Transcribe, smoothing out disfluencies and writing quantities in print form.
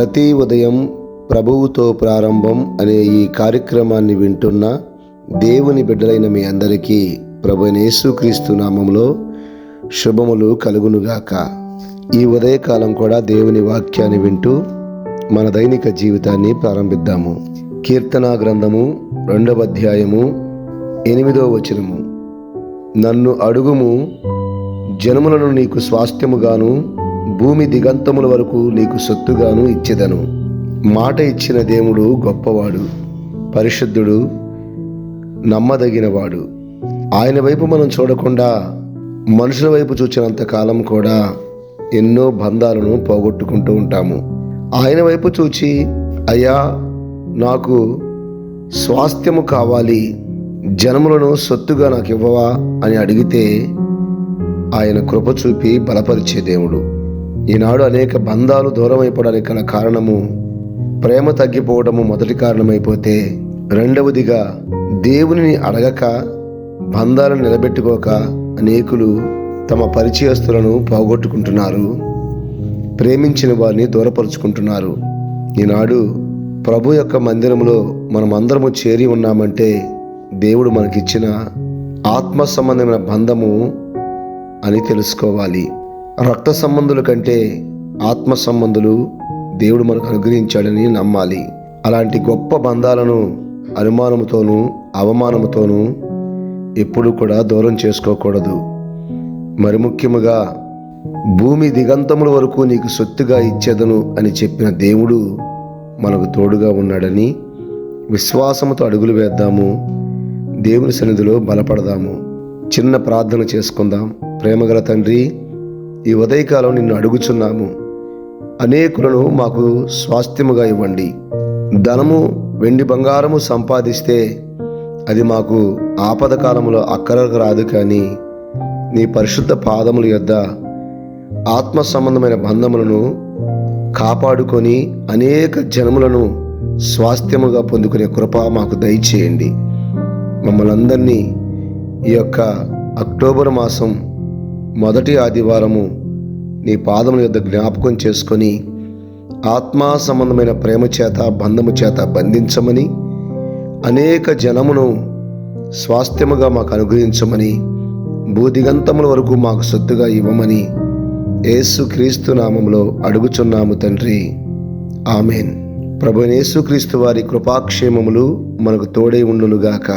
ప్రతి ఉదయం ప్రభువుతో ప్రారంభం అనే ఈ కార్యక్రమాన్ని వింటున్న దేవుని బిడ్డలైన మీ అందరికీ ప్రభువైన యేసుక్రీస్తు నామములో శుభములు కలుగునుగాక. ఈ ఉదయకాలం కూడా దేవుని వాక్యాన్ని వింటూ మన దైనిక జీవితాన్ని ప్రారంభిద్దాము. కీర్తనా గ్రంథము 2వ అధ్యాయము 8వ వచనము. నన్ను అడుగుము, జనములను నీకు స్వాస్థ్యముగాను భూమి దిగంతముల వరకు నీకు సొత్తుగాను ఇచ్చెదను. మాట ఇచ్చిన దేవుడు గొప్పవాడు, పరిశుద్ధుడు, నమ్మదగినవాడు. ఆయన వైపు మనం చూడకుండా మనుషుల వైపు చూచినంత కాలం కూడా ఎన్నో బంధాలను పోగొట్టుకుంటూ ఉంటాము. ఆయన వైపు చూచి, అయ్యా నాకు స్వాస్థ్యము కావాలి, జనములను సొత్తుగా నాకు ఇవ్వవా అని అడిగితే ఆయన కృప చూపి బలపరిచే దేవుడు. ఈనాడు అనేక బంధాలు దూరం అయిపోవడానికి గల కారణము ప్రేమ తగ్గిపోవడము మొదటి కారణమైపోతే, రెండవదిగా దేవునిని అడగక బంధాలను నిలబెట్టుకోక అనేకులు తమ పరిచయస్తులను పోగొట్టుకుంటున్నారు, ప్రేమించిన వారిని దూరపరుచుకుంటున్నారు. ఈనాడు ప్రభు యొక్క మందిరంలో మనమందరము చేరి ఉన్నామంటే దేవుడు మనకిచ్చిన ఆత్మ సంబంధమైన బంధము అని తెలుసుకోవాలి. రక్త సంబంధుల కంటే ఆత్మ సంబంధులు దేవుడు మనకు అనుగ్రహించాడని నమ్మాలి. అలాంటి గొప్ప బంధాలను అనుమానముతోనూ అవమానముతోనూ ఎప్పుడు కూడా దూరం చేసుకోకూడదు. మరి ముఖ్యముగా భూమి దిగంతముల వరకు నీకు సొత్తుగా ఇచ్చేదను అని చెప్పిన దేవుడు మనకు తోడుగా ఉన్నాడని విశ్వాసముతో అడుగులు వేద్దాము. దేవుని సన్నిధిలో బలపడదాము. చిన్న ప్రార్థన చేసుకుందాం. ప్రేమగల తండ్రి, ఈ ఉదయకాలం నిన్ను అడుగుచున్నాము. అనేకులను మాకు స్వాస్థ్యముగా ఇవ్వండి. ధనము, వెండి, బంగారము సంపాదిస్తే అది మాకు ఆపద కాలంలో అక్కరకు రాదు, కానీ నీ పరిశుద్ధ పాదముల యొద్ద ఆత్మ సంబంధమైన బంధములను కాపాడుకొని అనేక జనములను స్వాస్థ్యముగా పొందుకునే కృప మాకు దయచేయండి. మమ్మల్ని అందరినీ ఈ యొక్క అక్టోబర్ మాసం మొదటి ఆదివారము నీ పాదముల యొద్ద జ్ఞాపకం చేసుకొని ఆత్మా సంబంధమైన ప్రేమ చేత బంధము చేత బంధించమని, అనేక జనమును స్వాస్థ్యముగా మాకు అనుగ్రహించమని, భూదిగంతముల వరకు మాకు సొత్తుగా ఇవ్వమని యేసుక్రీస్తు నామములో అడుగుచున్నాము తండ్రి. ఆమెన్. ప్రభువైన యేసుక్రీస్తు వారి కృపాక్షేమములు మనకు తోడై ఉండునుగాక.